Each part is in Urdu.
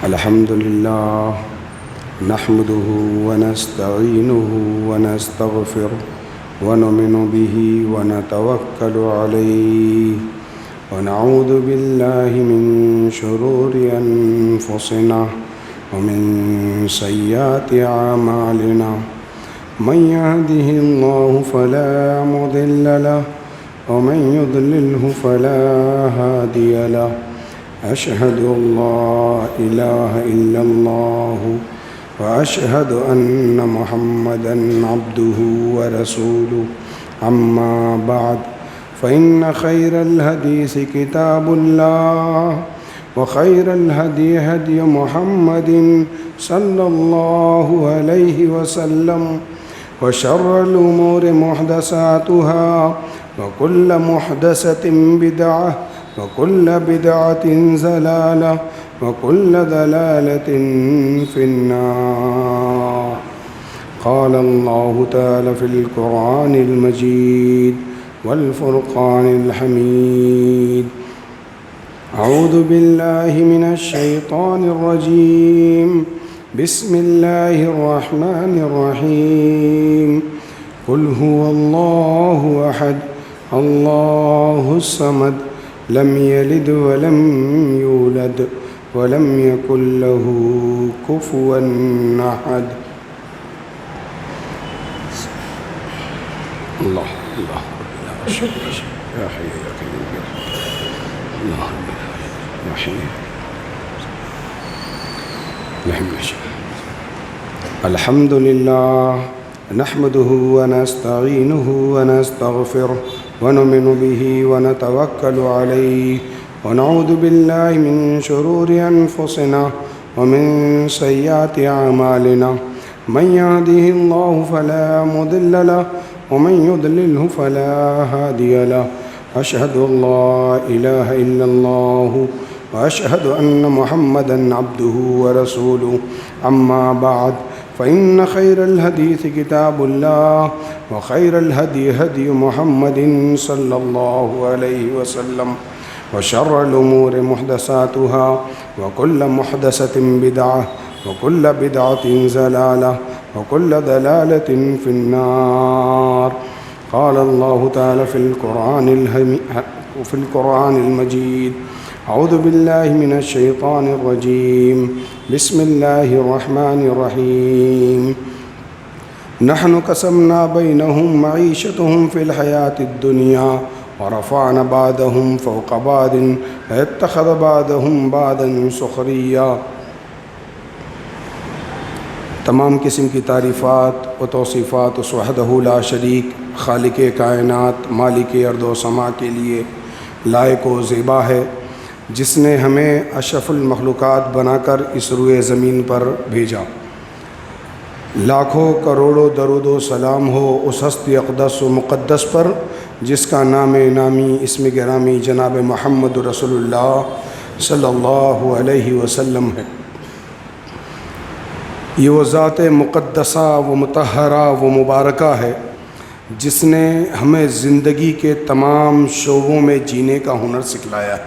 الحمد لله نحمده ونستعينه ونستغفره ونؤمن به ونتوكل عليه ونعوذ بالله من شرور أنفسنا ومن سيئات أعمالنا من يهده الله فلا مضل له ومن يضلله فلا هادي له أشهد أن لا إله إلا الله وأشهد أن محمدًا عبده ورسوله أما بعد فإن خير الحديث كتاب الله وخير الهدي هدي محمد صلى الله عليه وسلم وشر الأمور محدثاتها وكل محدثة بدعة وكل بدعة ضلالة وكل ضلالة في النار. قال الله تعالى في القرآن المجيد والفرقان الحميد: أعوذ بالله من الشيطان الرجيم بسم الله الرحمن الرحيم قل هو الله أحد الله الصمد لم يلد ولم يولد ولم يكن له كفوا أحد. الله الله يا حي يا قيوم الله يا حي الحمد لله نحمده ونستعينه ونستغفره ونؤمن به ونتوكل عليه ونعوذ بالله من شرور أنفسنا ومن سيئات أعمالنا من يهده الله فلا مضل له ومن يضلله فلا هادي له أشهد أن لا إله إلا الله وأشهد أن محمدًا عبده ورسوله أما بعد فإن خير الحديث كتاب الله وخير الهدي هدي محمد صلى الله عليه وسلم وشر الأمور محدثاتها وكل محدثة بدعة وكل بدعة ضلالة وكل ضلالة في النار. قال الله تعالى في القرآن المجيد: أعوذ بالله من الشيطان الرجيم بسم الله الرحمن الرحيم نحن قسمنا بينهم معيشتهم في الحياة الدنيا ورفعنا بعضهم فوق بعض واتخذ بعضهم بعضا سخريا. تمام قسم کی تعریفات و توصیفات اس وحدہ لا شریک خالق کائنات مالک ارض و سما کے لیے لائق و زیبا ہے، جس نے ہمیں اشرف المخلوقات بنا کر اس روئے زمین پر بھیجا. لاکھوں کروڑوں درود و سلام ہو اس ہستی اقدس و مقدس پر جس کا نام نامی اسم گرامی جناب محمد رسول اللہ صلی اللہ علیہ وسلم ہے. یہ وہ ذات مقدسہ و مطہرہ و مبارکہ ہے جس نے ہمیں زندگی کے تمام شعبوں میں جینے کا ہنر سکھلایا ہے.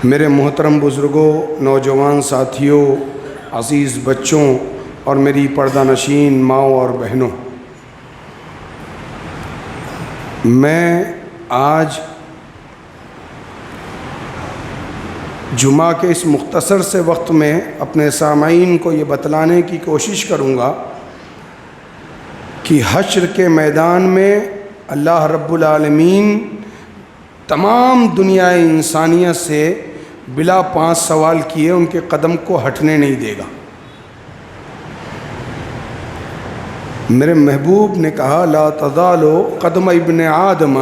میرے محترم بزرگوں، نوجوان ساتھیوں، عزیز بچوں اور میری پردہ نشین ماؤں اور بہنوں، میں آج جمعہ کے اس مختصر سے وقت میں اپنے سامعین کو یہ بتلانے کی کوشش کروں گا کہ حشر کے میدان میں اللہ رب العالمین تمام دنیا انسانیت سے بلا 5 سوال کیے ان کے قدم کو ہٹنے نہیں دے گا. میرے محبوب نے کہا لا تزال قدم ابن آدم،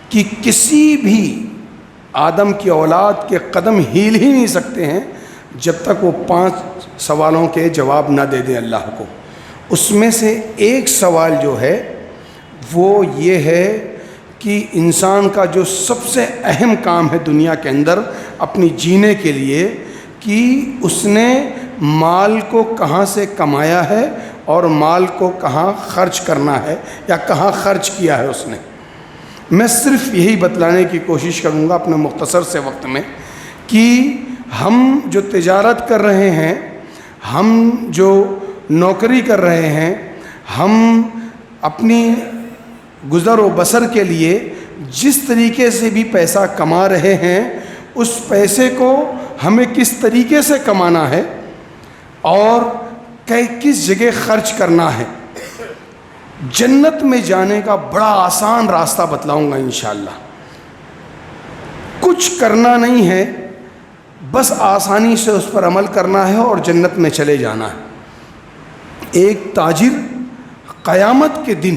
کہ کسی بھی آدم کی اولاد کے قدم ہیل ہی نہیں سکتے ہیں جب تک وہ 5 سوالوں کے جواب نہ دے دیں اللہ کو. اس میں سے ایک سوال جو ہے وہ یہ ہے کہ انسان کا جو سب سے اہم کام ہے دنیا کے اندر اپنی جینے کے لیے، کہ اس نے مال کو کہاں سے کمایا ہے اور مال کو کہاں خرچ کرنا ہے یا کہاں خرچ کیا ہے اس نے. میں صرف یہی بتلانے کی کوشش کروں گا اپنے مختصر سے وقت میں کہ ہم جو تجارت کر رہے ہیں، ہم جو نوکری کر رہے ہیں، ہم اپنی گزر و بسر کے لیے جس طریقے سے بھی پیسہ کما رہے ہیں، اس پیسے کو ہمیں کس طریقے سے کمانا ہے اور کس جگہ خرچ کرنا ہے۔ جنت میں جانے کا بڑا آسان راستہ بتلاؤں گا انشاءاللہ۔ کچھ کرنا نہیں ہے، بس آسانی سے اس پر عمل کرنا ہے اور جنت میں چلے جانا ہے۔ ایک تاجر قیامت کے دن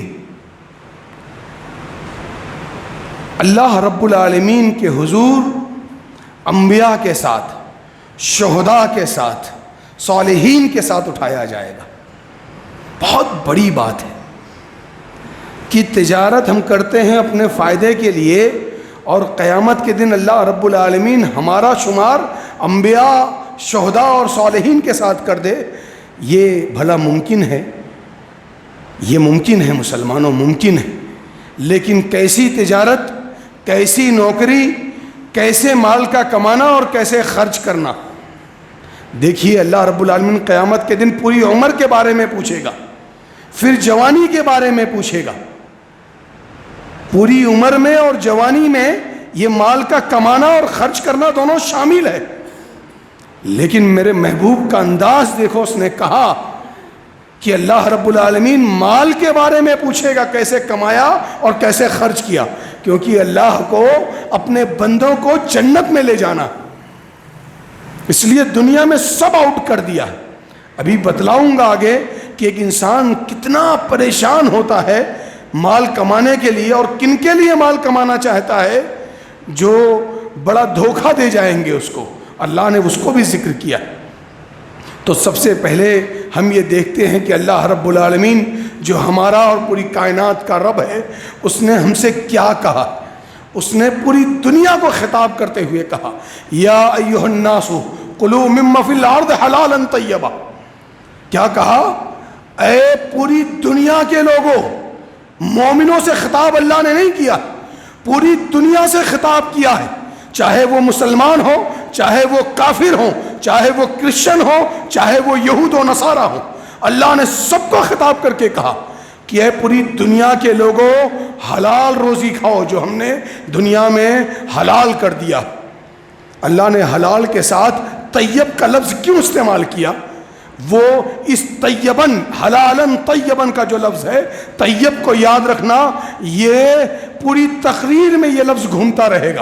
اللہ رب العالمین کے حضور انبیاء کے ساتھ، شہداء کے ساتھ، صالحین کے ساتھ اٹھایا جائے گا۔ بہت بڑی بات ہے کہ تجارت ہم کرتے ہیں اپنے فائدے کے لیے، اور قیامت کے دن اللہ رب العالمین ہمارا شمار انبیاء، شہداء اور صالحین کے ساتھ کر دے۔ یہ بھلا ممکن ہے؟ یہ ممکن ہے مسلمانوں، ممکن ہے، لیکن کیسی تجارت، کیسی نوکری، کیسے مال کا کمانا اور کیسے خرچ کرنا۔ دیکھیے اللہ رب العالمین قیامت کے دن پوری عمر کے بارے میں پوچھے گا، پھر جوانی کے بارے میں پوچھے گا۔ پوری عمر میں اور جوانی میں یہ مال کا کمانا اور خرچ کرنا دونوں شامل ہے، لیکن میرے محبوب کا انداز دیکھو، اس نے کہا کہ اللہ رب العالمین مال کے بارے میں پوچھے گا، کیسے کمایا اور کیسے خرچ کیا، کیونکہ اللہ کو اپنے بندوں کو جنت میں لے جانا، اس لیے دنیا میں سب آؤٹ کر دیا ہے۔ ابھی بتلاؤں گا آگے کہ ایک انسان کتنا پریشان ہوتا ہے مال کمانے کے لیے، اور کن کے لیے مال کمانا چاہتا ہے، جو بڑا دھوکہ دے جائیں گے اس کو۔ اللہ نے اس کو بھی ذکر کیا۔ تو سب سے پہلے ہم یہ دیکھتے ہیں کہ اللہ رب العالمین جو ہمارا اور پوری کائنات کا رب ہے، اس نے ہم سے کیا کہا۔ اس نے پوری دنیا کو خطاب کرتے ہوئے کہا، یا ایھا الناس کلوا مما فی الارض حلالا طیبا۔ کیا کہا؟ اے پوری دنیا کے لوگوں، مومنوں سے خطاب اللہ نے نہیں کیا، پوری دنیا سے خطاب کیا ہے، چاہے وہ مسلمان ہو، چاہے وہ کافر ہوں، چاہے وہ کرسچن ہو، چاہے وہ یہود و نصارہ ہوں۔ اللہ نے سب کو خطاب کر کے کہا کہ اے پوری دنیا کے لوگوں، حلال روزی کھاؤ، جو ہم نے دنیا میں حلال کر دیا۔ اللہ نے حلال کے ساتھ طیب کا لفظ کیوں استعمال کیا؟ وہ اس طیبن، حلالن طیبن کا جو لفظ ہے، طیب کو یاد رکھنا، یہ پوری تقریر میں یہ لفظ گھومتا رہے گا۔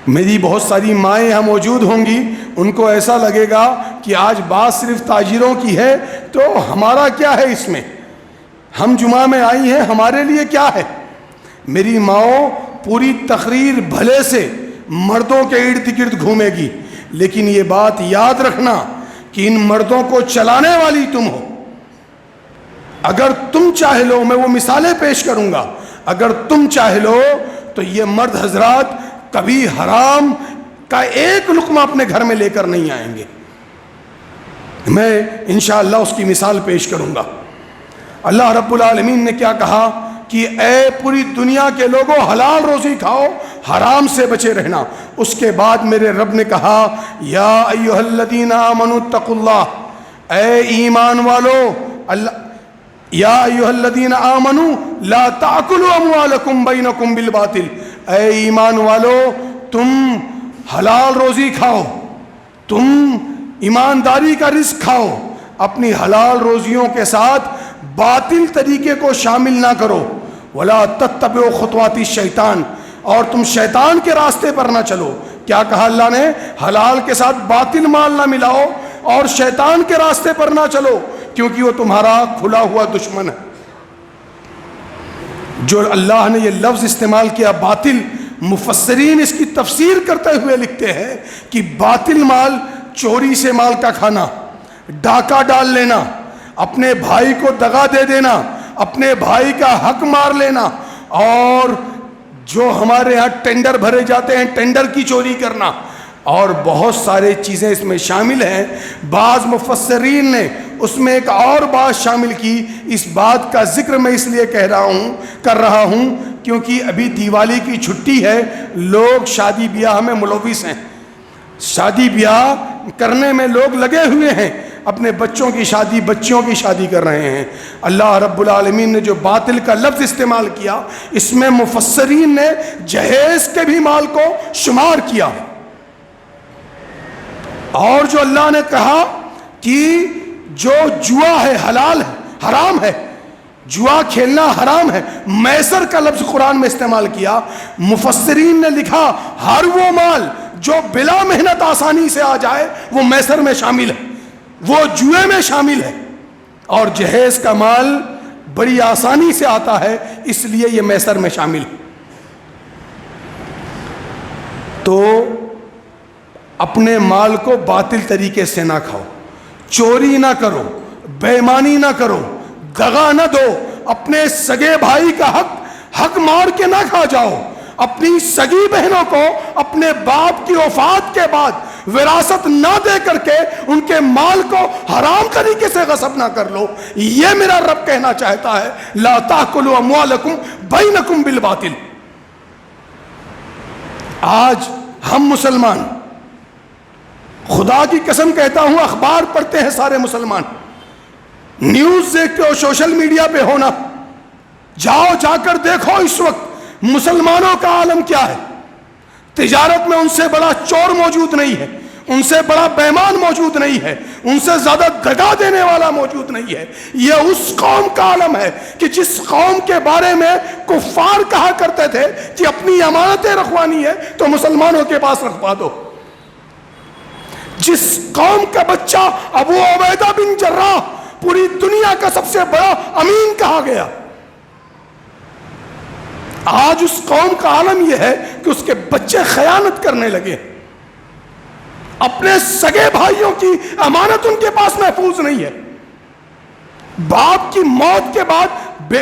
میری بہت ساری مائیں یہاں موجود ہوں گی، ان کو ایسا لگے گا کہ آج بات صرف تاجروں کی ہے، تو ہمارا کیا ہے اس میں؟ ہم جمعہ میں آئی ہیں، ہمارے لیے کیا ہے؟ میری ماؤں پوری تقریر بھلے سے مردوں کے ارد گرد گھومے گی، لیکن یہ بات یاد رکھنا کہ ان مردوں کو چلانے والی تم ہو۔ اگر تم چاہ لو، میں وہ مثالیں پیش کروں گا، اگر تم چاہ لو تو یہ مرد حضرات کبھی حرام کا ایک لقمہ اپنے گھر میں لے کر نہیں آئیں گے۔ میں انشاءاللہ اس کی مثال پیش کروں گا۔ اللہ رب العالمین نے کیا کہا کہ اے پوری دنیا کے لوگوں، حلال روزی کھاؤ، حرام سے بچے رہنا۔ اس کے بعد میرے رب نے کہا، یا ایھا الذین آمنوا اتقوا اللہ، اے ایمان والو، یا ایھا الذین آمنوا لا تأکلوا اموالکم بینکم بالباطل، اے ایمان والو تم حلال روزی کھاؤ، تم ایمانداری کا رزق کھاؤ، اپنی حلال روزیوں کے ساتھ باطل طریقے کو شامل نہ کرو، ولا تتبعوا خطوات الشیطان، اور تم شیطان کے راستے پر نہ چلو۔ کیا کہا اللہ نے؟ حلال کے ساتھ باطل مال نہ ملاؤ اور شیطان کے راستے پر نہ چلو، کیونکہ وہ تمہارا کھلا ہوا دشمن ہے۔ جو اللہ نے یہ لفظ استعمال کیا باطل، مفسرین اس کی تفسیر کرتے ہوئے لکھتے ہیں کہ باطل مال، چوری سے مال کا کھانا، ڈاکہ ڈال لینا، اپنے بھائی کو دغا دے دینا، اپنے بھائی کا حق مار لینا، اور جو ہمارے ہاں ٹینڈر بھرے جاتے ہیں ٹینڈر کی چوری کرنا، اور بہت سارے چیزیں اس میں شامل ہیں۔ بعض مفسرین نے اس میں ایک اور بات شامل کی۔ اس بات کا ذکر میں اس لیے کر رہا ہوں کیونکہ ابھی دیوالی کی چھٹی ہے، لوگ شادی بیاہ میں ملوث ہیں۔ شادی بیاہ کرنے میں لوگ لگے ہوئے ہیں، اپنے بچوں کی شادی، بچیوں کی شادی کر رہے ہیں۔ اللہ رب العالمین نے جو باطل کا لفظ استعمال کیا، اس میں مفسرین نے جہیز کے بھی مال کو شمار کیا، اور جو اللہ نے کہا کہ جو جوا ہے حلال ہے، حرام ہے، جوا کھیلنا حرام ہے، میسر کا لفظ قرآن میں استعمال کیا۔ مفسرین نے لکھا ہر وہ مال جو بلا محنت آسانی سے آ جائے وہ میسر میں شامل ہے، وہ جوئے میں شامل ہے، اور جہیز کا مال بڑی آسانی سے آتا ہے، اس لیے یہ میسر میں شامل ہے۔ تو اپنے مال کو باطل طریقے سے نہ کھاؤ، چوری نہ کرو، بے ایمانی نہ کرو، دغا نہ دو، اپنے سگے بھائی کا حق مار کے نہ کھا جاؤ، اپنی سگی بہنوں کو اپنے باپ کی وفات کے بعد وراثت نہ دے کر کے ان کے مال کو حرام طریقے سے غصب نہ کر لو۔ یہ میرا رب کہنا چاہتا ہے، لا تاکلوا اموالکم بینکم بالباطل۔ آج ہم مسلمان، خدا کی قسم کہتا ہوں، اخبار پڑھتے ہیں سارے مسلمان، نیوز دیکھتے ہو، سوشل میڈیا پہ ہونا، جا کر دیکھو اس وقت مسلمانوں کا عالم کیا ہے۔ تجارت میں ان سے بڑا چور موجود نہیں ہے، ان سے بڑا بے ایمان موجود نہیں ہے، ان سے زیادہ دگا دینے والا موجود نہیں ہے۔ یہ اس قوم کا عالم ہے کہ جس قوم کے بارے میں کفار کہا کرتے تھے کہ اپنی امانتیں رکھوانی ہے تو مسلمانوں کے پاس رکھوا دو۔ جس قوم کا بچہ ابو عبیدہ بن جراح پوری دنیا کا سب سے بڑا امین کہا گیا، آج اس قوم کا عالم یہ ہے کہ اس کے بچے خیانت کرنے لگے، اپنے سگے بھائیوں کی امانت ان کے پاس محفوظ نہیں ہے۔ باپ کی موت کے بعد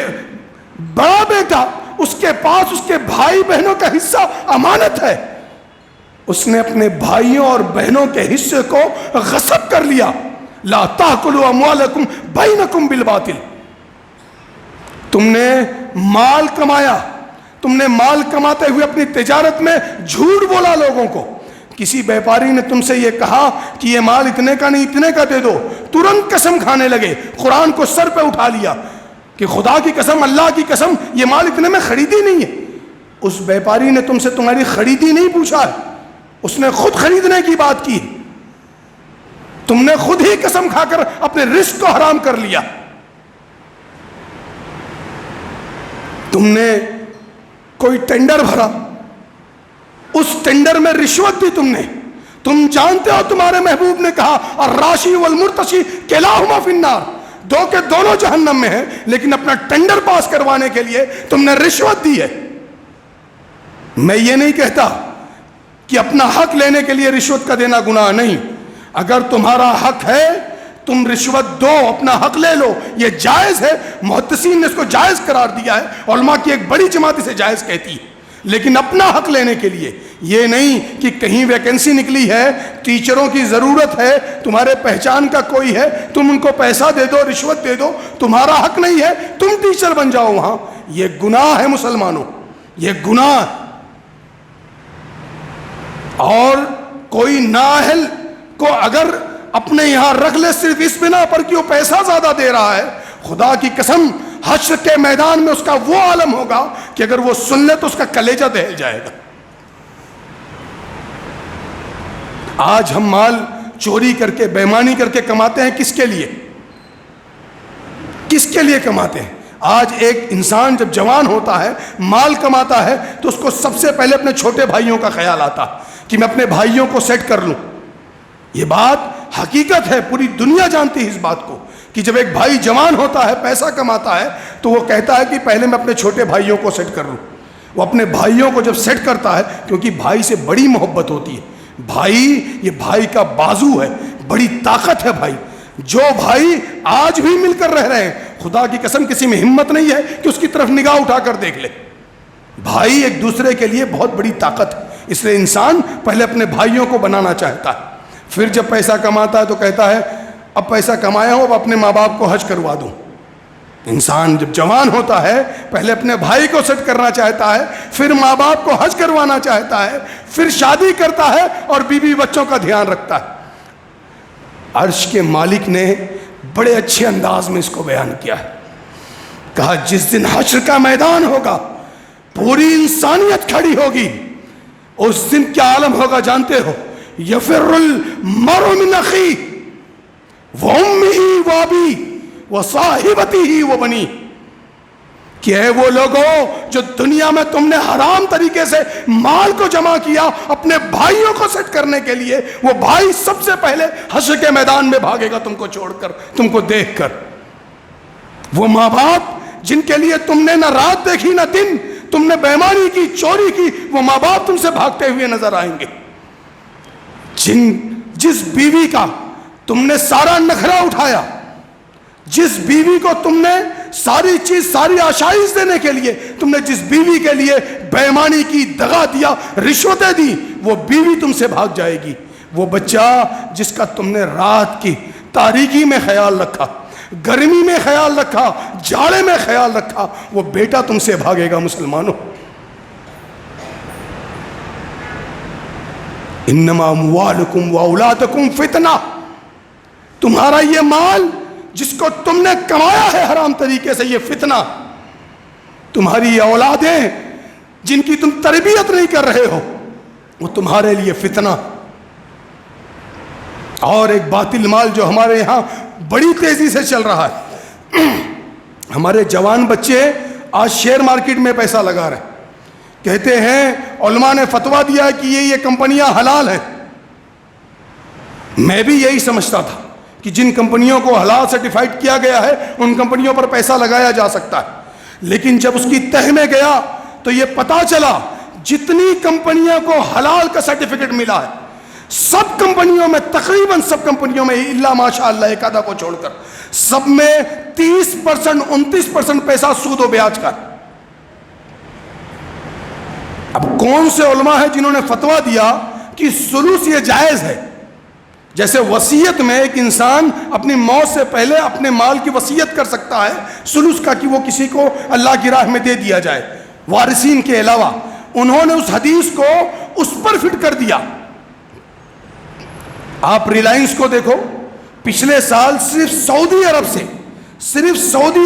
بڑا بیٹا، اس کے پاس اس کے بھائی بہنوں کا حصہ امانت ہے، اس نے اپنے بھائیوں اور بہنوں کے حصے کو غصب کر لیا۔ لا تاکلوا اموالکم بینکم بالباطل۔ تم نے مال کمایا، تم نے مال کماتے ہوئے اپنی تجارت میں جھوٹ بولا لوگوں کو۔ کسی بیپاری نے تم سے یہ کہا کہ یہ مال اتنے کا نہیں اتنے کا دے دو، ترنت قسم کھانے لگے، قرآن کو سر پہ اٹھا لیا کہ خدا کی قسم، اللہ کی قسم، یہ مال اتنے میں خریدی نہیں ہے۔ اس بیپاری نے تم سے تمہاری خریدی نہیں پوچھا ہے، اس نے خود خریدنے کی بات کی، تم نے خود ہی قسم کھا کر اپنے رزق کو حرام کر لیا۔ تم نے کوئی ٹینڈر بھرا، اس ٹینڈر میں رشوت دی تم جانتے ہو تمہارے محبوب نے کہا الراشی والمرتشی کلاہما فی النار، دو کے دونوں جہنم میں ہیں، لیکن اپنا ٹینڈر پاس کروانے کے لیے تم نے رشوت دی ہے۔ میں یہ نہیں کہتا کہ اپنا حق لینے کے لیے رشوت کا دینا گناہ نہیں، اگر تمہارا حق ہے تم رشوت دو، اپنا حق لے لو، یہ جائز ہے، محدثین نے اس کو جائز قرار دیا ہے، علماء کی ایک بڑی جماعت اسے جائز کہتی ہے، لیکن اپنا حق لینے کے لیے یہ نہیں کہ کہیں ویکنسی نکلی ہے، ٹیچروں کی ضرورت ہے، تمہارے پہچان کا کوئی ہے، تم ان کو پیسہ دے دو، رشوت دے دو، تمہارا حق نہیں ہے، تم ٹیچر بن جاؤ وہاں، یہ گناہ ہے مسلمانوں، یہ گناہ ہے۔ اور کوئی نااہل کو اگر اپنے یہاں رکھ لے صرف اس بنا پر کہ وہ پیسہ زیادہ دے رہا ہے، خدا کی قسم حشر کے میدان میں اس کا وہ عالم ہوگا کہ اگر وہ سن لے تو اس کا کلیجہ دہل جائے گا۔ آج ہم مال چوری کر کے، بے ایمانی کر کے کماتے ہیں، کس کے لیے؟ کس کے لیے کماتے ہیں؟ آج ایک انسان جب جوان ہوتا ہے، مال کماتا ہے، تو اس کو سب سے پہلے اپنے چھوٹے بھائیوں کا خیال آتا کہ میں اپنے بھائیوں کو سیٹ کر لوں۔ یہ بات حقیقت ہے، پوری دنیا جانتی ہے اس بات کو کہ جب ایک بھائی جوان ہوتا ہے، پیسہ کماتا ہے، تو وہ کہتا ہے کہ پہلے میں اپنے چھوٹے بھائیوں کو سیٹ کر لوں۔ وہ اپنے بھائیوں کو جب سیٹ کرتا ہے، کیونکہ بھائی سے بڑی محبت ہوتی ہے، بھائی یہ بھائی کا بازو ہے، بڑی طاقت ہے بھائی۔ جو بھائی آج بھی مل کر رہ رہے ہیں، خدا کی قسم کسی میں ہمت نہیں ہے کہ اس کی طرف نگاہ اٹھا کر دیکھ لے۔ بھائی ایک دوسرے کے لیے بہت بڑی طاقت ہے، اس لیے انسان پہلے اپنے بھائیوں کو بنانا چاہتا ہے، پھر جب پیسہ کماتا ہے تو کہتا ہے اب پیسہ کمایا ہوں، اب اپنے ماں باپ کو حج کروا دوں۔ انسان جب جوان ہوتا ہے پہلے اپنے بھائی کو سیٹ کرنا چاہتا ہے، پھر ماں باپ کو حج کروانا چاہتا ہے، پھر شادی کرتا ہے اور بیوی بچوں کا دھیان رکھتا ہے۔ عرش کے مالک نے بڑے اچھے انداز میں اس کو بیان کیا ہے، کہا جس دن حشر کا میدان ہوگا، پوری انسانیت کھڑی ہوگی، اس دن کیا عالم ہوگا جانتے ہو؟ یفر المرء من اخیہ وامہ وابیہ وصاحبتہ وبنیہ، کہ اے وہ لوگوں جو دنیا میں تم نے حرام طریقے سے مال کو جمع کیا اپنے بھائیوں کو سیٹ کرنے کے لیے، وہ بھائی سب سے پہلے حشر کے میدان میں بھاگے گا تم کو چھوڑ کر، تم کو دیکھ کر۔ وہ ماں باپ جن کے لیے تم نے نہ رات دیکھی نہ دن، تم نے بےمانی کی، چوری کی، وہ ماں باپ تم سے بھاگتے ہوئے نظر آئیں گے۔ جس بیوی کا تم نے سارا نخرہ اٹھایا، جس بیوی کو تم نے ساری چیز، ساری آشائش دینے کے لیے تم نے جس بیوی کے لیے بےمانی کی، دغا دیا، رشوتیں دی، وہ بیوی تم سے بھاگ جائے گی۔ وہ بچہ جس کا تم نے رات کی تاریکی میں خیال رکھا، گرمی میں خیال رکھا، جاڑے میں خیال رکھا، وہ بیٹا تم سے بھاگے گا۔ مسلمانوں، انما اموالکم واولادکم فتنہ، تمہارا یہ مال جس کو تم نے کمایا ہے حرام طریقے سے، یہ فتنہ، تمہاری یہ اولادیں جن کی تم تربیت نہیں کر رہے ہو، وہ تمہارے لیے فتنہ۔ اور ایک باطل مال جو ہمارے یہاں بڑی تیزی سے چل رہا ہے، ہمارے جوان بچے آج شیئر مارکیٹ میں پیسہ لگا رہے ہیں، کہتے ہیں علماء نے فتویٰ دیا ہے کہ یہ کمپنیاں حلال ہیں۔ میں بھی یہی سمجھتا تھا کہ جن کمپنیوں کو حلال سرٹیفائڈ کیا گیا ہے ان کمپنیوں پر پیسہ لگایا جا سکتا ہے، لیکن جب اس کی تہ میں گیا تو یہ پتا چلا جتنی کمپنیوں کو حلال کا سرٹیفکیٹ ملا ہے، سب کمپنیوں میں، تقریباً سب کمپنیوں میں الا ماشاءاللہ ایک آدھا کو چھوڑ کر، سب میں 30%، 29% پیسہ سود و بیاج کا۔ اب کون سے علماء ہیں جنہوں نے فتویٰ دیا کہ سلوس یہ جائز ہے؟ جیسے وصیت میں ایک انسان اپنی موت سے پہلے اپنے مال کی وصیت کر سکتا ہے سلوس کا، کہ وہ کسی کو اللہ کی راہ میں دے دیا جائے وارثین کے علاوہ، انہوں نے اس حدیث کو اس پر فٹ کر دیا۔ آپ ریلائنس کو دیکھو، پچھلے سال صرف سعودی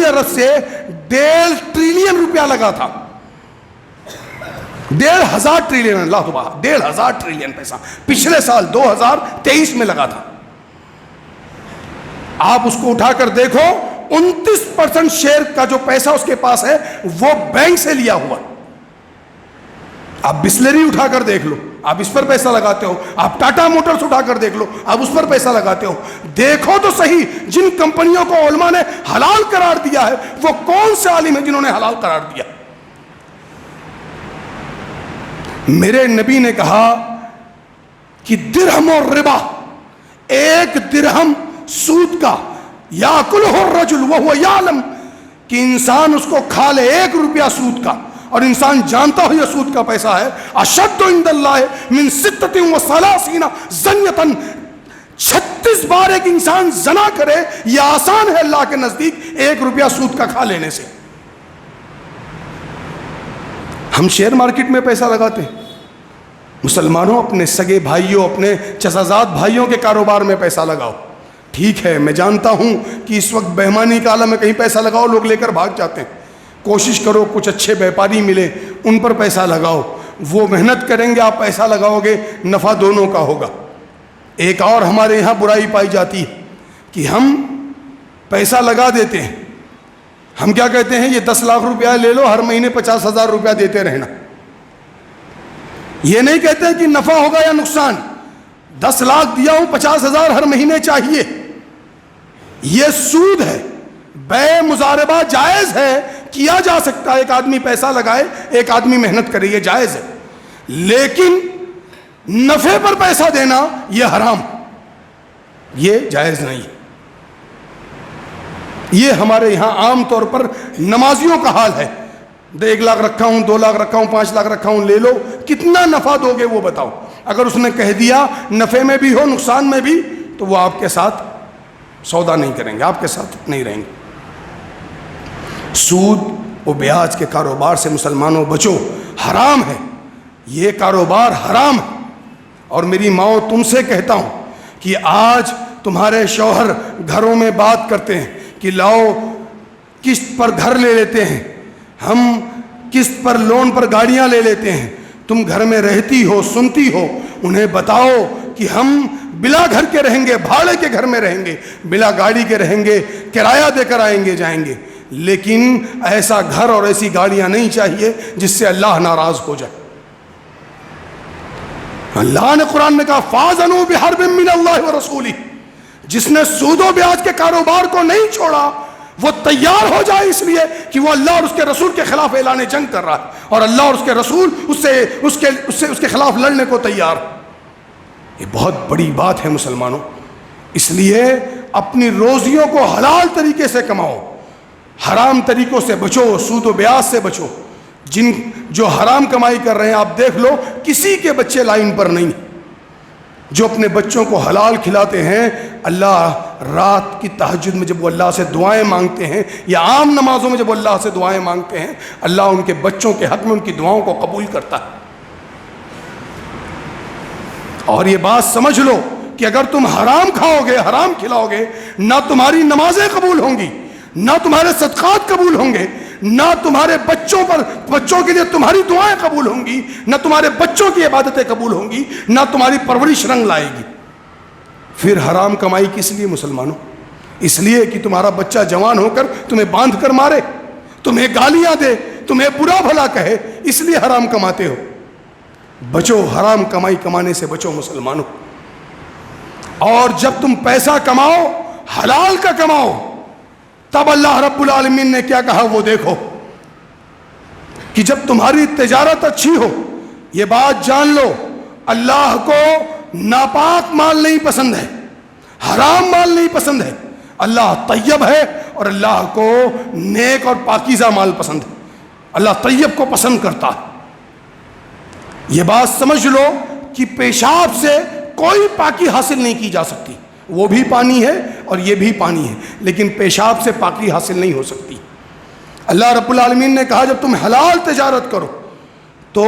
عرب سے 1.5 ٹریلین روپیہ لگا تھا، 1,500 ٹریلین، اللہ تبارک، 1,500 ٹریلین پیسہ پچھلے سال 2023 میں لگا تھا۔ آپ اس کو اٹھا کر دیکھو، 29% شیئر کا جو پیسہ اس کے پاس ہے وہ بینک سے لیا ہوا۔ آپ بسلری اٹھا کر دیکھ لو، آپ اس پر پیسہ لگاتے ہو، آپ ٹاٹا موٹرز اٹھا کر دیکھ لو، آپ اس پر پیسہ لگاتے ہو۔ دیکھو تو صحیح، جن کمپنیوں کو علماء نے حلال قرار دیا ہے وہ کون سے عالم ہیں جنہوں نے حلال قرار دیا؟ میرے نبی نے کہا کہ درہم اور ربا، 1 درہم سود کا، یاکلہ الرجل وہو یعلم، کہ انسان اس کو کھا لے 1 روپیہ سود کا، اور انسان جانتا ہو یہ سود کا پیسہ ہے، اشد عند اللہ من 36 زنیۃ، 36 بار ایک انسان زنا کرے، یہ آسان ہے اللہ کے نزدیک 1 روپیہ سود کا کھا لینے سے۔ ہم شیئر مارکیٹ میں پیسہ لگاتے ہیں۔ مسلمانوں، اپنے سگے بھائیوں، اپنے چچازاد بھائیوں کے کاروبار میں پیسہ لگاؤ۔ ٹھیک ہے، میں جانتا ہوں کہ اس وقت بےمانی کا عالم ہے، کہیں پیسہ لگاؤ لوگ لے کر بھاگ جاتے ہیں۔ کوشش کرو کچھ اچھے بیپاری ملے، ان پر پیسہ لگاؤ، وہ محنت کریں گے، آپ پیسہ لگاؤ گے، نفع دونوں کا ہوگا۔ ایک اور ہمارے یہاں برائی پائی جاتی ہے کہ ہم پیسہ لگا دیتے ہیں، ہم کیا کہتے ہیں، یہ 10 لاکھ روپیہ لے لو، ہر مہینے 50,000 روپیہ دیتے رہنا۔ یہ نہیں کہتے ہیں کہ نفع ہوگا یا نقصان، 10 لاکھ دیا ہوں، 50,000 ہر مہینے چاہیے، یہ سود ہے۔ بے مضاربہ جائز ہے، کیا جا سکتا ہے، ایک آدمی پیسہ لگائے، ایک آدمی محنت کرے، یہ جائز ہے، لیکن نفع پر پیسہ دینا یہ حرام، یہ جائز نہیں ہے۔ یہ ہمارے یہاں عام طور پر نمازیوں کا حال ہے، 1 لاکھ رکھا ہوں، 2 لاکھ رکھا ہوں، 5 لاکھ رکھا ہوں، لے لو، کتنا نفع دو گے وہ بتاؤ۔ اگر اس نے کہہ دیا نفع میں بھی ہو نقصان میں بھی، تو وہ آپ کے ساتھ سودا نہیں کریں گے، آپ کے ساتھ نہیں رہیں گے۔ سود و بیاج کے کاروبار سے مسلمانوں بچو، حرام ہے، یہ کاروبار حرام ہے۔ اور میری ماں تم سے کہتا ہوں کہ آج تمہارے شوہر گھروں میں بات کرتے ہیں کہ لاؤ قسط پر گھر لے لیتے ہیں، ہم قسط پر لون پر گاڑیاں لے لیتے ہیں، تم گھر میں رہتی ہو، سنتی ہو، انہیں بتاؤ کہ ہم بلا گھر کے رہیں گے، بھاڑے کے گھر میں رہیں گے، بلا گاڑی کے رہیں گے، کرایہ دے کر آئیں گے جائیں گے، لیکن ایسا گھر اور ایسی گاڑیاں نہیں چاہیے جس سے اللہ ناراض ہو جائے۔ اللہ نے قرآن میں کہا فَاذَنُوا بِحَرْبٍ مِّنَ اللَّهِ وَرَسُولِهِ، جس نے سود و بیاج کے کاروبار کو نہیں چھوڑا وہ تیار ہو جائے، اس لیے کہ وہ اللہ اور اس کے رسول کے خلاف اعلان جنگ کر رہا ہے، اور اللہ اور اس کے رسول اس کے خلاف لڑنے کو تیار۔ یہ بہت بڑی بات ہے مسلمانوں، اس لیے اپنی روزیوں کو حلال طریقے سے کماؤ، حرام طریقوں سے بچو، سود و بیاج سے بچو۔ جو حرام کمائی کر رہے ہیں آپ دیکھ لو، کسی کے بچے لائن پر نہیں۔ جو اپنے بچوں کو حلال کھلاتے ہیں، اللہ رات کی تہجد میں جب وہ اللہ سے دعائیں مانگتے ہیں یا عام نمازوں میں جب وہ اللہ سے دعائیں مانگتے ہیں، اللہ ان کے بچوں کے حق میں ان کی دعاؤں کو قبول کرتا ہے۔ اور یہ بات سمجھ لو کہ اگر تم حرام کھاؤ گے، حرام کھلاؤ گے، نہ تمہاری نمازیں قبول ہوں گی، نہ تمہارے صدقات قبول ہوں گے، نہ تمہارے بچوں کے لیے تمہاری دعائیں قبول ہوں گی، نہ تمہارے بچوں کی عبادتیں قبول ہوں گی، نہ تمہاری پرورش رنگ لائے گی۔ پھر حرام کمائی کس لیے مسلمانوں؟ اس لیے کہ تمہارا بچہ جوان ہو کر تمہیں باندھ کر مارے، تمہیں گالیاں دے، تمہیں برا بھلا کہے، اس لیے حرام کماتے ہو۔ بچو، حرام کمائی کمانے سے بچو مسلمانوں۔ اور جب تم پیسہ کماؤ، حلال کا کماؤ، تب اللہ رب العالمین نے کیا کہا وہ دیکھو کہ جب تمہاری تجارت اچھی ہو، یہ بات جان لو اللہ کو ناپاک مال نہیں پسند ہے، حرام مال نہیں پسند ہے، اللہ طیب ہے، اور اللہ کو نیک اور پاکیزہ مال پسند ہے، اللہ طیب کو پسند کرتا ہے۔ یہ بات سمجھ لو کہ پیشاب سے کوئی پاکی حاصل نہیں کی جا سکتی، وہ بھی پانی ہے اور یہ بھی پانی ہے، لیکن پیشاب سے پاکی حاصل نہیں ہو سکتی۔ اللہ رب العالمین نے کہا جب تم حلال تجارت کرو تو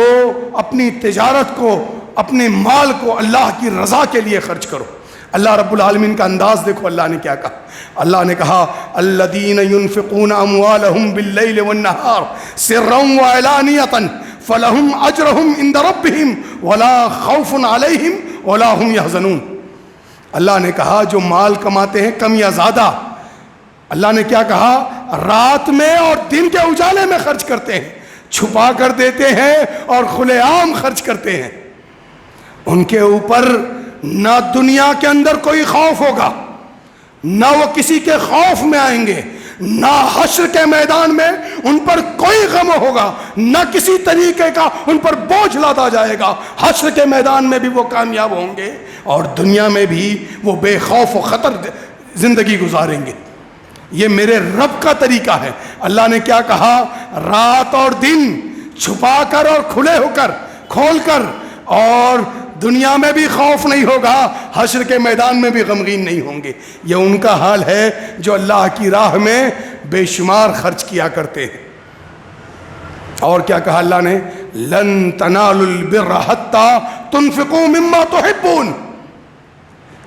اپنی تجارت کو، اپنے مال کو اللہ کی رضا کے لیے خرچ کرو۔ اللہ رب العالمین کا انداز دیکھو، اللہ نے کیا کہا؟ اللہ نے کہا الذین ينفقون اموالهم باللیل والنہار سرا وعلانیۃ فلہم اجرہم عند ربہم ولا خوف علیہم ولا هم يحزنون۔ اللہ نے کہا جو مال کماتے ہیں کم یا زیادہ، اللہ نے کیا کہا؟ رات میں اور دن کے اجالے میں خرچ کرتے ہیں، چھپا کر دیتے ہیں اور کھلے عام خرچ کرتے ہیں، ان کے اوپر نہ دنیا کے اندر کوئی خوف ہوگا، نہ وہ کسی کے خوف میں آئیں گے، نہ حشر کے میدان میں ان پر کوئی غم ہوگا، نہ کسی طریقے کا ان پر بوجھ لادا جائے گا۔ حشر کے میدان میں بھی وہ کامیاب ہوں گے اور دنیا میں بھی وہ بے خوف و خطر زندگی گزاریں گے۔ یہ میرے رب کا طریقہ ہے۔ اللہ نے کیا کہا؟ رات اور دن چھپا کر اور کھلے ہو کر، کھول کر، اور دنیا میں بھی خوف نہیں ہوگا، حشر کے میدان میں بھی غمگین نہیں ہوں گے۔ یہ ان کا حال ہے جو اللہ کی راہ میں بے شمار خرچ کیا کرتے ہیں۔ اور کیا کہا اللہ نے؟ لن تنالوا البر حتى تنفقوا مما تحبون،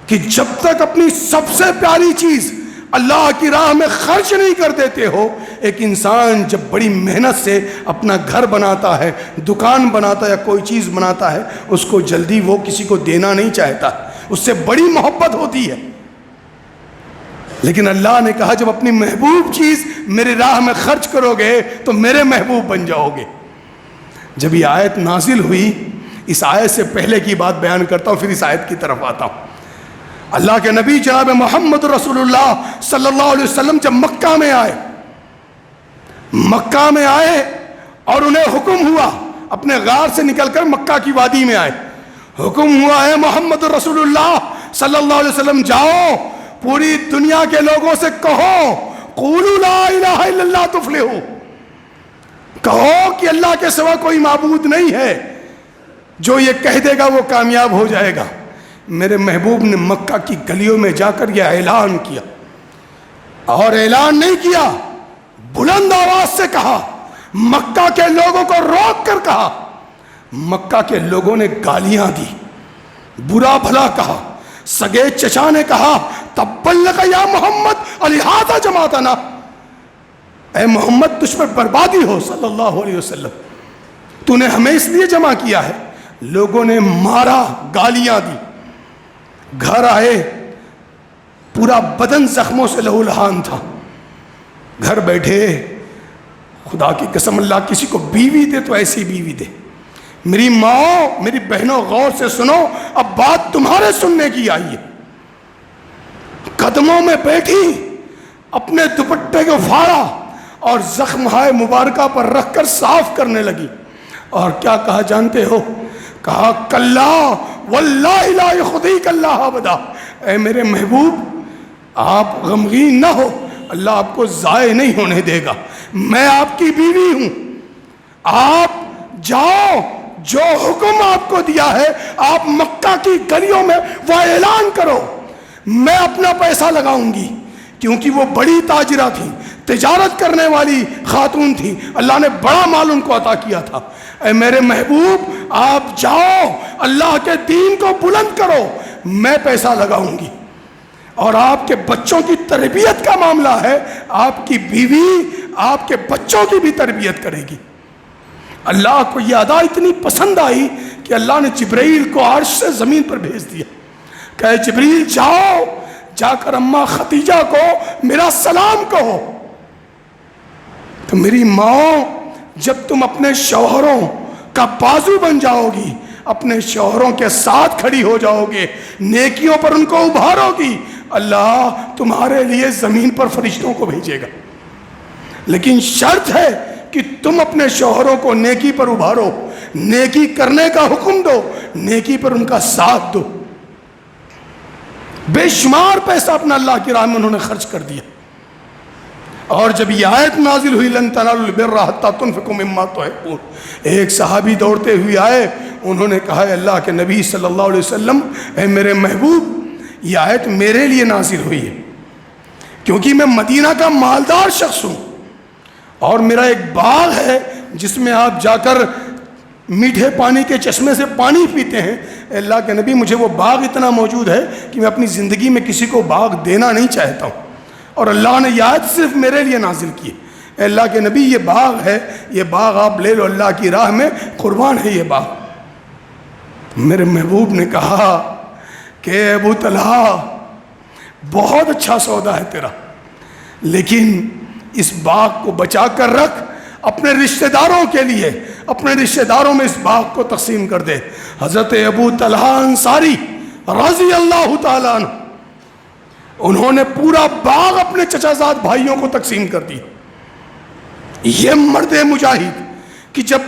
کہ جب تک اپنی سب سے پیاری چیز اللہ کی راہ میں خرچ نہیں کر دیتے ہو۔ ایک انسان جب بڑی محنت سے اپنا گھر بناتا ہے، دکان بناتا ہے یا کوئی چیز بناتا ہے، اس کو جلدی وہ کسی کو دینا نہیں چاہتا، اس سے بڑی محبت ہوتی ہے۔ لیکن اللہ نے کہا جب اپنی محبوب چیز میری راہ میں خرچ کرو گے تو میرے محبوب بن جاؤ گے۔ جب یہ آیت نازل ہوئی، اس آیت سے پہلے کی بات بیان کرتا ہوں، پھر اس آیت کی طرف آتا ہوں۔ اللہ کے نبی جناب محمد رسول اللہ صلی اللہ علیہ وسلم جب مکہ میں آئے اور انہیں حکم ہوا، اپنے غار سے نکل کر مکہ کی وادی میں آئے، حکم ہوا ہے محمد رسول اللہ صلی اللہ علیہ وسلم جاؤ پوری دنیا کے لوگوں سے کہو قولوا لا الہ الا اللہ تفلحوا، کہو کہ اللہ کے سوا کوئی معبود نہیں ہے، جو یہ کہہ دے گا وہ کامیاب ہو جائے گا۔ میرے محبوب نے مکہ کی گلیوں میں جا کر یہ اعلان کیا، اور اعلان نہیں کیا بلند آواز سے کہا، مکہ کے لوگوں کو روک کر کہا. مکہ کے لوگوں نے گالیاں دی، برا بھلا کہا. سگے چچا نے کہا تبّن لک یا محمد لہذا جماعتنا، اے محمد تجھ پر بربادی ہو صلی اللہ علیہ وسلم، تو نے ہمیں اس لیے جمع کیا ہے. لوگوں نے مارا، گالیاں دی. گھر آئے، پورا بدن زخموں سے لہو لہان تھا. گھر بیٹھے، خدا کی قسم اللہ کسی کو بیوی دے تو ایسی بیوی دے. میری ماں، میری بہنوں غور سے سنو، اب بات تمہارے سننے کی آئی ہے. قدموں میں بیٹھی، اپنے دوپٹے کو پھاڑا اور زخمہائے مبارکہ پر رکھ کر صاف کرنے لگی. اور کیا کہا جانتے ہو؟ کہا کلا واللہ لا یخزیک اللہ ابدا، اے میرے محبوب آپ غمگین نہ ہو، اللہ آپ کو ضائع نہیں ہونے دے گا. میں آپ کی بیوی ہوں، آپ جاؤ، جو حکم آپ کو دیا ہے آپ مکہ کی گلیوں میں وہ اعلان کرو. میں اپنا پیسہ لگاؤں گی، کیونکہ وہ بڑی تاجرہ تھی، تجارت کرنے والی خاتون تھی، اللہ نے بڑا مال ان کو عطا کیا تھا. اے میرے محبوب آپ جاؤ، اللہ کے دین کو بلند کرو، میں پیسہ لگاؤں گی. اور آپ کے بچوں کی تربیت کا معاملہ ہے، آپ کی بیوی آپ کے بچوں کی بھی تربیت کرے گی. اللہ کو یہ ادا اتنی پسند آئی کہ اللہ نے جبرائیل کو عرش سے زمین پر بھیج دیا. کہ جبرائیل جاؤ، جا کر اماں خدیجہ کو میرا سلام کہو. تو میری ماں، جب تم اپنے شوہروں کا بازو بن جاؤ گی، اپنے شوہروں کے ساتھ کھڑی ہو جاؤ گے، نیکیوں پر ان کو ابھارو گی، اللہ تمہارے لیے زمین پر فرشتوں کو بھیجے گا. لیکن شرط ہے کہ تم اپنے شوہروں کو نیکی پر ابھارو، نیکی کرنے کا حکم دو، نیکی پر ان کا ساتھ دو. بے شمار پیسہ اپنا اللہ کی راہ میں انہوں نے خرچ کر دیا. اور جب یہ آیت نازل ہوئی لن تنالوا البر حتی تنفقوا مما تحبون، ایک صحابی دوڑتے ہوئے آئے، انہوں نے کہا اے اللہ کے نبی صلی اللہ علیہ وسلم، اے میرے محبوب یہ آیت میرے لیے نازل ہوئی ہے، کیونکہ میں مدینہ کا مالدار شخص ہوں اور میرا ایک باغ ہے جس میں آپ جا کر میٹھے پانی کے چشمے سے پانی پیتے ہیں. اے اللہ کے نبی مجھے وہ باغ اتنا موجود ہے کہ میں اپنی زندگی میں کسی کو باغ دینا نہیں چاہتا ہوں، اور اللہ نے یہ آیت صرف میرے لیے نازل کی. اے اللہ کے نبی یہ باغ ہے، یہ باغ آپ لے لو، اللہ کی راہ میں قربان ہے یہ باغ. میرے محبوب نے کہا کہ ابو طلحہ بہت اچھا سودا ہے تیرا، لیکن اس باغ کو بچا کر رکھ، اپنے رشتہ داروں کے لیے، اپنے رشتہ داروں میں اس باغ کو تقسیم کر دے. حضرت ابو طلحہ انصاری رضی اللہ تعالیٰ عنہ، انہوں نے پورا باغ اپنے چچا زاد بھائیوں کو تقسیم کر دیا. یہ مرد مجاہد کہ جب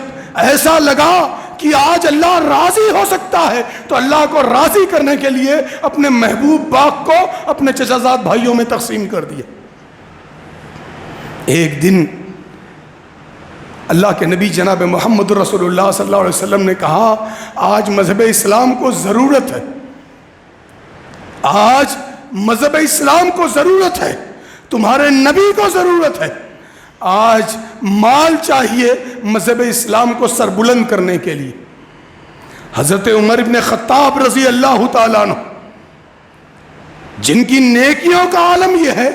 ایسا لگا کہ آج اللہ راضی ہو سکتا ہے تو اللہ کو راضی کرنے کے لیے اپنے محبوب باغ کو اپنے چچا زاد بھائیوں میں تقسیم کر دیا. ایک دن اللہ کے نبی جناب محمد رسول اللہ صلی اللہ علیہ وسلم نے کہا آج مذہب اسلام کو ضرورت ہے، آج مذہب اسلام کو ضرورت ہے، تمہارے نبی کو ضرورت ہے، آج مال چاہیے مذہب اسلام کو سربلند کرنے کے لیے. حضرت عمر ابن خطاب رضی اللہ تعالیٰ عنہ، جن کی نیکیوں کا عالم یہ ہے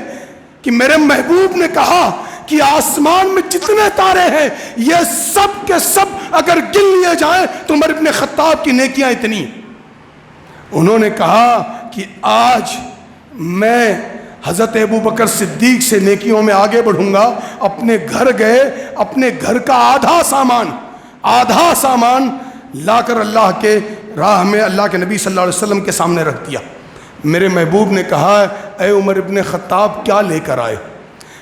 کہ میرے محبوب نے کہا کہ آسمان میں جتنے تارے ہیں یہ سب کے سب اگر گن لیے جائیں تو عمر ابن خطاب کی نیکیاں اتنی ہیں. انہوں نے کہا کہ آج میں حضرت ابو بکر صدیق سے نیکیوں میں آگے بڑھوں گا. اپنے گھر گئے، اپنے گھر کا آدھا سامان لا کر اللہ کے راہ میں اللہ کے نبی صلی اللہ علیہ وسلم کے سامنے رکھ دیا. میرے محبوب نے کہا اے عمر ابن خطاب کیا لے کر آئے؟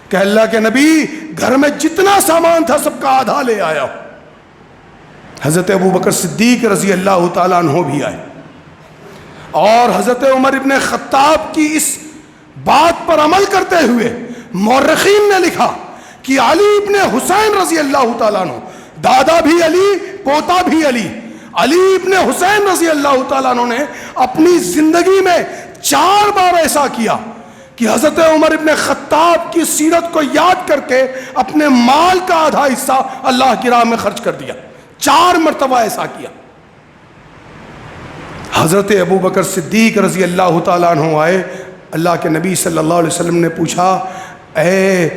کہ اللہ کے نبی گھر میں جتنا سامان تھا سب کا آدھا لے آیا. حضرت ابو بکر صدیق رضی اللہ تعالیٰ عنہ بھی آئے اور حضرت عمر ابن خطاب کی اس بات پر عمل کرتے ہوئے مورخین نے لکھا کہ علی ابن حسین رضی اللہ تعالیٰ عنہ، دادا بھی علی پوتا بھی علی ابن حسین رضی اللہ تعالیٰ عنہ نے اپنی زندگی میں 4 بار ایسا کیا کہ حضرت عمر ابن خطاب کی سیرت کو یاد کر کے اپنے مال کا آدھا حصہ اللہ کی راہ میں خرچ کر دیا. 4 مرتبہ ایسا کیا. حضرت ابو بکر صدیق رضی اللہ تعالیٰ عنہ آئے. اللہ کے نبی صلی اللہ علیہ وسلم نے پوچھا اے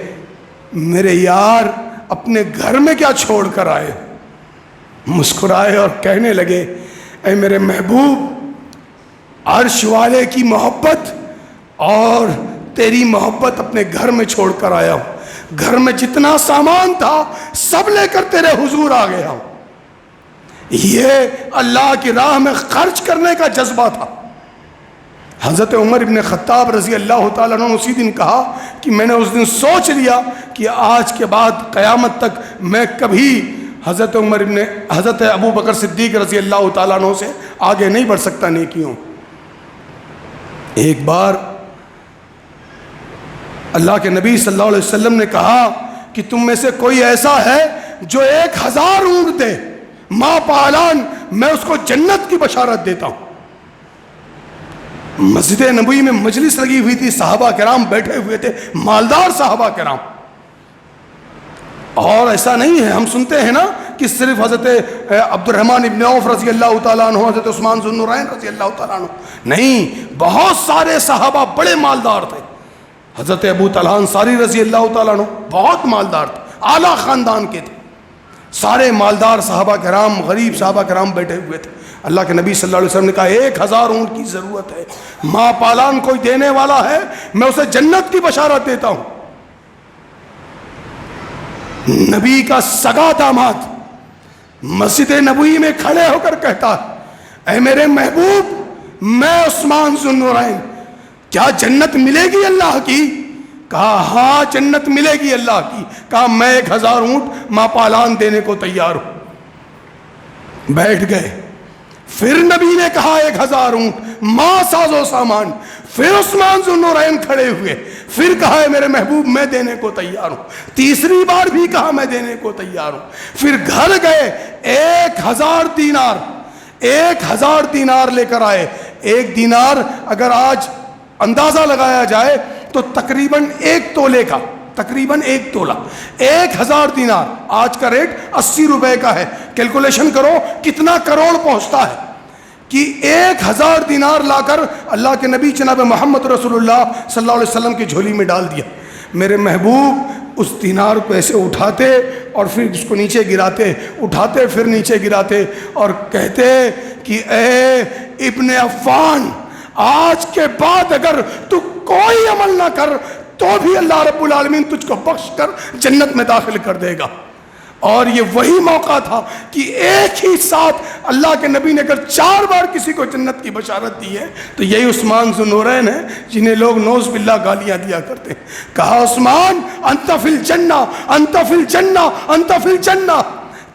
میرے یار اپنے گھر میں کیا چھوڑ کر آئے؟ مسکرائے اور کہنے لگے اے میرے محبوب، عرش والے کی محبت اور تیری محبت اپنے گھر میں چھوڑ کر آیا ہوں. گھر میں جتنا سامان تھا سب لے کر تیرے حضور آ گیا ہوں. یہ اللہ کی راہ میں خرچ کرنے کا جذبہ تھا. حضرت عمر ابن خطاب رضی اللہ تعالیٰ عنہ اسی دن کہا کہ میں نے اس دن سوچ لیا کہ آج کے بعد قیامت تک میں کبھی حضرت ابو بکر صدیق رضی اللہ تعالیٰ عنہ سے آگے نہیں بڑھ سکتا نیکیوں. ایک بار اللہ کے نبی صلی اللہ علیہ وسلم نے کہا کہ تم میں سے کوئی ایسا ہے جو 1000 اونٹ دے، ما پالان، میں اس کو جنت کی بشارت دیتا ہوں. مسجد نبوی میں مجلس لگی ہوئی تھی، صحابہ کرام بیٹھے ہوئے تھے، مالدار صحابہ کرام. اور ایسا نہیں ہے، ہم سنتے ہیں نا کہ صرف حضرت عبد الرحمن ابن عوف رضی اللہ تعالیٰ عنہ، حضرت عثمان ذو النورین رضی اللہ تعالیٰ عنہ، نہیں، بہت سارے صحابہ بڑے مالدار تھے. حضرت ابو طلحہ انصاری رضی اللہ تعالیٰ عنہ بہت مالدار تھے، اعلیٰ خاندان کے تھے. سارے مالدار صحابہ کرام، غریب صحابہ کرام بیٹھے ہوئے تھے. اللہ کے نبی صلی اللہ علیہ وسلم نے کہا 1000 اونٹ کی ضرورت ہے، ماں پالان کوئی دینے والا ہے، میں اسے جنت کی بشارت دیتا ہوں. نبی کا سگا داماد مسجد نبوی میں کھڑے ہو کر کہتا ہے اے میرے محبوب، میں عثمان ذو النورین، کیا جنت ملے گی اللہ کی؟ کہا ہاں جنت ملے گی اللہ کی. کہا میں 1000 اونٹ ماں پالان دینے کو تیار ہوں. بیٹھ گئے. پھر نبی نے کہا 1000 اونٹ ماں ساز و سامان. پھر عثمان ذو النورین کھڑے ہوئے. پھر کہا ہے میرے محبوب میں دینے کو تیار ہوں. تیسری بار بھی کہا میں دینے کو تیار ہوں. پھر گھر گئے، 1000 دینار 1000 دینار لے کر آئے. 1 دینار اگر آج اندازہ لگایا جائے تو تقریباً 1 تولے کا، تقریباً 1 تولہ. 1000 دینار آج کا ریٹ 80 روپے کا ہے. کیلکولیشن کرو کتنا کروڑ پہنچتا ہے کہ 1000 دینار لا کر اللہ کے نبی جناب محمد رسول اللہ صلی اللہ علیہ وسلم کی جھولی میں ڈال دیا. میرے محبوب اس دینار کو ایسے اٹھاتے اور پھر اس کو نیچے گراتے، اٹھاتے پھر نیچے گراتے اور کہتے کہ اے ابن عفان، آج کے بعد اگر تو کوئی عمل نہ کر تو بھی اللہ رب العالمین تجھ کو بخش کر جنت میں داخل کر دے گا. اور یہ وہی موقع تھا کہ ایک ہی ساتھ اللہ کے نبی نے اگر 4 بار کسی کو جنت کی بشارت دی ہے تو یہی عثمان ذو النورین ہے جنہیں لوگ نوز باللہ گالیاں دیا کرتے ہیں. کہا عثمان انت فی الجنہ، انت فی الجنہ، انت فی الجنہ.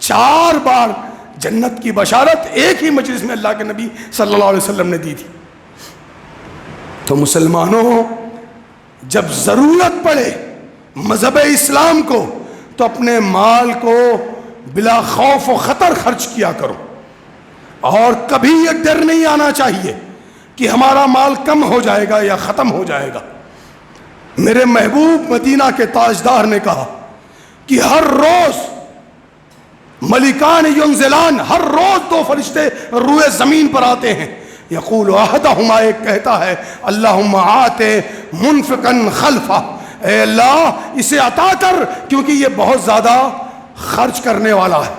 4 بار جنت کی بشارت ایک ہی مجلس میں اللہ کے نبی صلی اللہ علیہ وسلم نے دی تھی. تو مسلمانوں، جب ضرورت پڑے مذہب اسلام کو تو اپنے مال کو بلا خوف و خطر خرچ کیا کرو. اور کبھی یہ ڈر نہیں آنا چاہیے کہ ہمارا مال کم ہو جائے گا یا ختم ہو جائے گا. میرے محبوب مدینہ کے تاجدار نے کہا کہ ہر روز ملکان ینزلان، ہر روز 2 فرشتے روئے زمین پر آتے ہیں. یقول احدہما، ایک کہتا ہے اللہم آتے منفقا خلفہ، اے اللہ اسے عطا کر کیونکہ یہ بہت زیادہ خرچ کرنے والا ہے،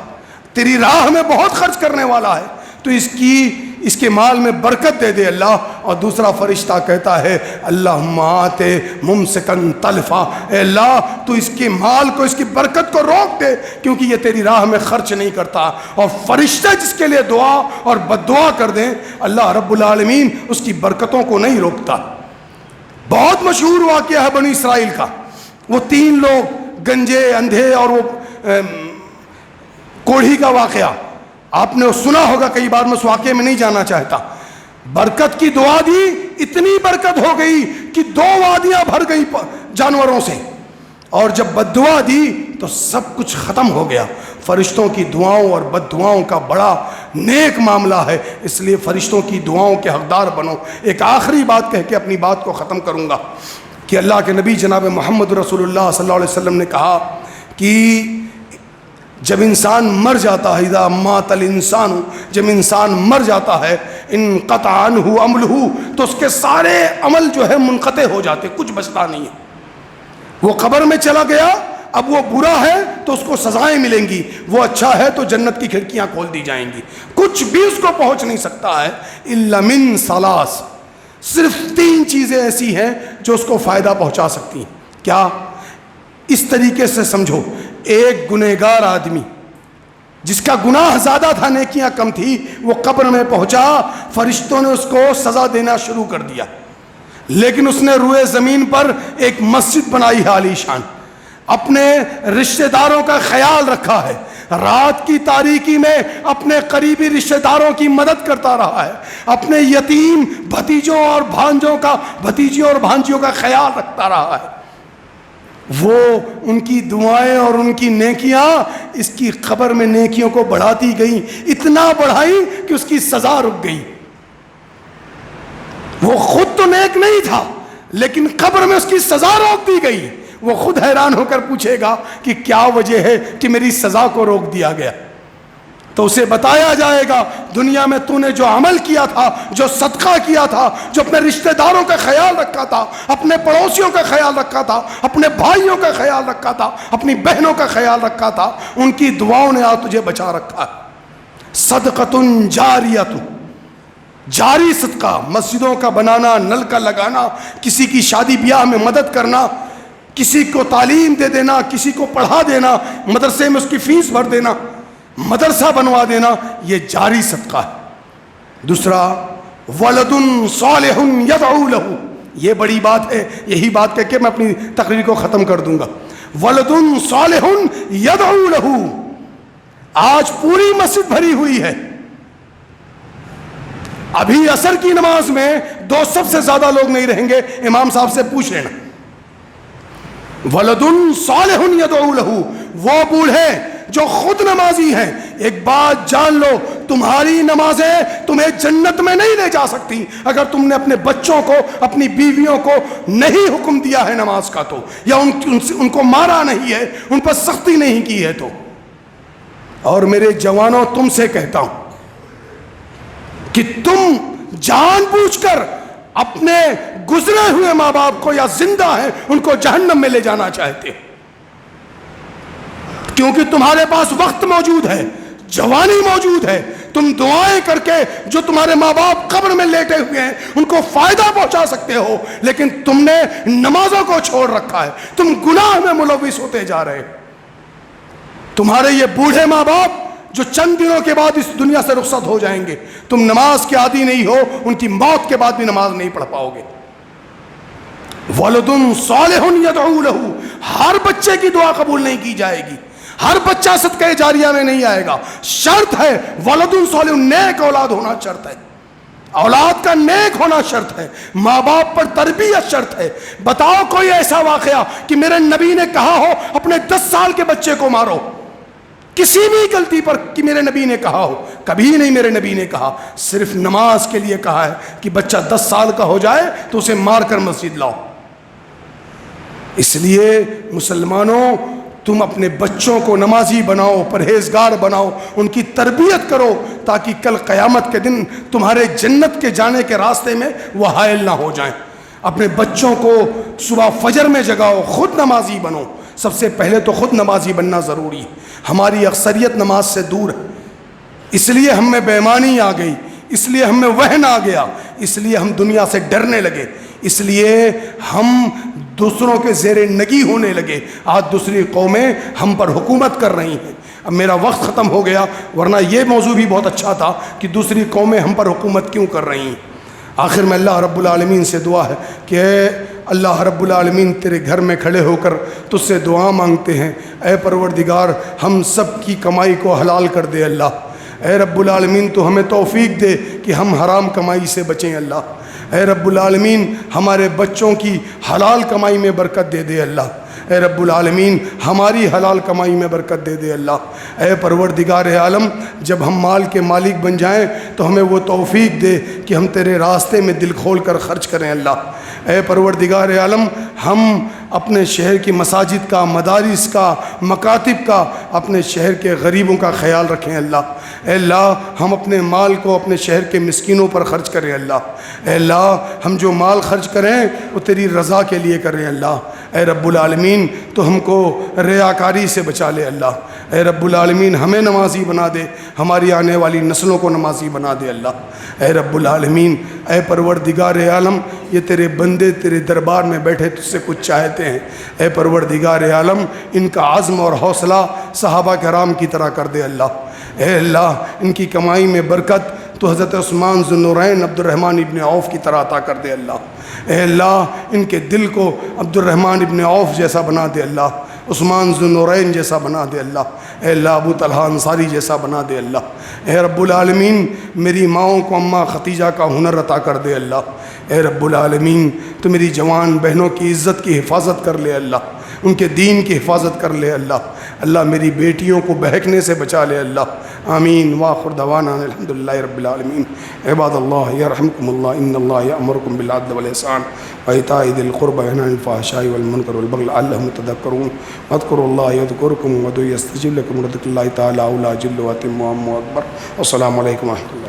تیری راہ میں بہت خرچ کرنے والا ہے، تو اس کے مال میں برکت دے دے اللہ. اور دوسرا فرشتہ کہتا ہے اللہم آتے ممسکن تلفا، اے اللہ تو اس کے مال کو، اس کی برکت کو روک دے کیونکہ یہ تیری راہ میں خرچ نہیں کرتا. اور فرشتے جس کے لیے دعا اور بد دعا کر دیں اللہ رب العالمین اس کی برکتوں کو نہیں روکتا. بہت مشہور واقعہ ہے بنی اسرائیل کا. وہ 3 لوگ گنجے، اندھے اور وہ کوڑھی کا واقعہ آپ نے سنا ہوگا کئی بار، میں اس واقعے میں نہیں جانا چاہتا. برکت کی دعا دی، اتنی برکت ہو گئی کہ 2 وادیاں بھر گئی جانوروں سے. اور جب بد دعا دی تو سب کچھ ختم ہو گیا. فرشتوں کی دعاؤں اور بد دعاؤں کا بڑا نیک معاملہ ہے، اس لیے فرشتوں کی دعاؤں کے حقدار بنو. ایک آخری بات کہہ کے اپنی بات کو ختم کروں گا. کہ اللہ کے نبی جناب محمد رسول اللہ صلی اللہ علیہ وسلم نے کہا کہ جب انسان مر جاتا ہے، اذا مات الانسان، جب انسان مر جاتا ہے، انقطع عنہ عملہ، تو اس کے سارے عمل جو ہے منقطع ہو جاتے، کچھ بچتا نہیں ہے۔ وہ قبر میں چلا گیا، اب وہ برا ہے تو اس کو سزائیں ملیں گی، وہ اچھا ہے تو جنت کی کھڑکیاں کھول دی جائیں گی، کچھ بھی اس کو پہنچ نہیں سکتا ہے الا من ثلاث، صرف 3 چیزیں ایسی ہیں جو اس کو فائدہ پہنچا سکتی ہیں۔ کیا؟ اس طریقے سے سمجھو، ایک گنہگار آدمی جس کا گناہ زیادہ تھا نیکیاں کم تھی، وہ قبر میں پہنچا، فرشتوں نے اس کو سزا دینا شروع کر دیا، لیکن اس نے روئے زمین پر ایک مسجد بنائی ہے عالی شان، اپنے رشتہ داروں کا خیال رکھا ہے، رات کی تاریکی میں اپنے قریبی رشتہ داروں کی مدد کرتا رہا ہے، اپنے یتیم بھتیجوں اور بھانجیوں کا خیال رکھتا رہا ہے، وہ ان کی دعائیں اور ان کی نیکیاں اس کی قبر میں نیکیوں کو بڑھاتی گئیں، اتنا بڑھائی کہ اس کی سزا رک گئی۔ وہ خود تو نیک نہیں تھا لیکن قبر میں اس کی سزا روک دی گئی۔ وہ خود حیران ہو کر پوچھے گا کہ کیا وجہ ہے کہ میری سزا کو روک دیا گیا، تو اسے بتایا جائے گا دنیا میں تو نے جو عمل کیا تھا، جو صدقہ کیا تھا، جو اپنے رشتہ داروں کا خیال رکھا تھا، اپنے پڑوسیوں کا خیال رکھا تھا، اپنے بھائیوں کا خیال رکھا تھا، اپنی بہنوں کا خیال رکھا تھا، ان کی دعاؤں نے آج تجھے بچا رکھا ہے۔ صدقۃ جاریۃ، جاری صدقہ، مسجدوں کا بنانا، نل کا لگانا، کسی کی شادی بیاہ میں مدد کرنا، کسی کو تعلیم دے دینا، کسی کو پڑھا دینا، مدرسے میں اس کی فیس بھر دینا، مدرسہ بنوا دینا، یہ جاری صدقہ ہے۔ دوسرا ولد صالح یدعو لہ، یہ بڑی بات ہے، یہی بات کہہ کے میں اپنی تقریر کو ختم کر دوں گا۔ ولد صالح یدعو لہ، آج پوری مسجد بھری ہوئی ہے، ابھی عصر کی نماز میں 2 سب سے زیادہ لوگ نہیں رہیں گے، امام صاحب سے پوچھ لینا۔ ولد صالح یدعو لہ، وہ بوڑھے جو خود نمازی ہیں، ایک بات جان لو، تمہاری نمازیں تمہیں جنت میں نہیں لے جا سکتی اگر تم نے اپنے بچوں کو، اپنی بیویوں کو نہیں حکم دیا ہے نماز کا تو، یا ان کو مارا نہیں ہے، ان پر سختی نہیں کی ہے تو۔ اور میرے جوانوں، تم سے کہتا ہوں کہ تم جان بوجھ کر اپنے گزرے ہوئے ماں باپ کو، یا زندہ ہیں ان کو جہنم میں لے جانا چاہتے ہو، کیونکہ تمہارے پاس وقت موجود ہے، جوانی موجود ہے، تم دعائیں کر کے جو تمہارے ماں باپ قبر میں لیٹے ہوئے ہیں ان کو فائدہ پہنچا سکتے ہو، لیکن تم نے نمازوں کو چھوڑ رکھا ہے، تم گناہ میں ملوث ہوتے جا رہے ہو۔ تمہارے یہ بوڑھے ماں باپ جو چند دنوں کے بعد اس دنیا سے رخصت ہو جائیں گے، تم نماز کے عادی نہیں ہو، ان کی موت کے بعد بھی نماز نہیں پڑھ پاؤ گے۔ ولد صالح یدعو لہ، ہر بچے کی دعا قبول نہیں کی جائے گی، ہر بچہ صدقہ جاریہ میں نہیں آئے گا، شرط ہے ولد صالح، نیک اولاد ہونا شرط ہے، اولاد کا نیک ہونا شرط ہے، ماں باپ پر تربیت شرط ہے۔ بتاؤ کوئی ایسا واقعہ کہ میرے نبی نے کہا ہو اپنے 10 سال کے بچے کو مارو، کسی بھی غلطی پر کہ میرے نبی نے کہا ہو؟ کبھی نہیں میرے نبی نے کہا، صرف نماز کے لیے کہا ہے کہ بچہ 10 سال کا ہو جائے تو اسے مار کر مسجد لاؤ۔ اس لیے مسلمانوں، تم اپنے بچوں کو نمازی بناؤ، پرہیزگار بناؤ، ان کی تربیت کرو، تاکہ کل قیامت کے دن تمہارے جنت کے جانے کے راستے میں وہ حائل نہ ہو جائیں۔ اپنے بچوں کو صبح فجر میں جگاؤ، خود نمازی بنو۔ سب سے پہلے تو خود نمازی بننا ضروری ہے۔ ہماری اکثریت نماز سے دور ہے، اس لیے ہم میں بے ایمانی آ گئی، اس لیے ہم میں وہن آ گیا، اس لیے ہم دنیا سے ڈرنے لگے، اس لیے ہم دوسروں کے زیر نگی ہونے لگے۔ آج دوسری قومیں ہم پر حکومت کر رہی ہیں۔ اب میرا وقت ختم ہو گیا، ورنہ یہ موضوع بھی بہت اچھا تھا کہ دوسری قومیں ہم پر حکومت کیوں کر رہی ہیں۔ آخر میں اللہ رب العالمین سے دعا ہے کہ اے اللہ رب العالمین، تیرے گھر میں کھڑے ہو کر تجھ سے دعا مانگتے ہیں، اے پروردگار ہم سب کی کمائی کو حلال کر دے اللہ۔ اے رب العالمین تو ہمیں توفیق دے کہ ہم حرام کمائی سے بچیں اللہ۔ اے رب العالمین ہمارے بچوں کی حلال کمائی میں برکت دے دے اللہ۔ اے رب العالمین ہماری حلال کمائی میں برکت دے دے اللہ۔ اے پروردگار عالم جب ہم مال کے مالک بن جائیں تو ہمیں وہ توفیق دے کہ ہم تیرے راستے میں دل کھول کر خرچ کریں اللہ۔ اے پروردگار عالم ہم اپنے شہر کی مساجد کا، مدارس کا، مکاتب کا، اپنے شہر کے غریبوں کا خیال رکھیں اللہ۔ اے اللہ ہم اپنے مال کو اپنے شہر کے مسکینوں پر خرچ کریں اللہ۔ اے اللہ ہم جو مال خرچ کریں وہ تیری رضا کے لیے کریں اللہ۔ اے رب العالمین تو ہم کو ریاکاری سے بچا لے اللہ۔ اے رب العالمین ہمیں نمازی بنا دے، ہماری آنے والی نسلوں کو نمازی بنا دے اللہ۔ اے رب العالمین اے پروردگار عالم یہ تیرے بندے تیرے دربار میں بیٹھے تجھ سے کچھ چاہتے ہیں، اے پروردگار عالم ان کا عزم اور حوصلہ صحابہ کرام کی طرح کر دے اللہ۔ اے اللہ ان کی کمائی میں برکت تو حضرت عثمان ذو النورین عبد الرحمن ابن عوف کی طرح عطا کر دے اللہ۔ اے اللہ ان کے دل کو عبد الرحمن ابن عوف جیسا بنا دے اللہ، عثمان ذو النورین جیسا بنا دے اللہ۔ اے اللہ ابو طلحہ انصاری جیسا بنا دے اللہ۔ اے رب العالمین میری ماؤں کو اماں ختیجہ کا ہنر عطا کر دے اللہ۔ اے رب العالمین تو میری جوان بہنوں کی عزت کی حفاظت کر لے اللہ، ان کے دین کی حفاظت کر لے اللہ۔ اللہ میری بیٹیوں کو بہکنے سے بچا لے اللہ۔ آمین وآخر دعوانا الحمدللہ رب العالمین۔ عباد اللہ یرحمکم اللہ ان اللہ یأمرکم بالعدل والإحسان وإیتاء ذی القربى وینہی عن الفحشاء والمنکر والبغی لعلکم تذکرون واذکروا اللہ یذکرکم وادعوہ یستجب لکم ولذکر اللہ تعالی اعلی جل واتم وعم اکبر۔ والسلام علیکم ورحمۃ اللہ۔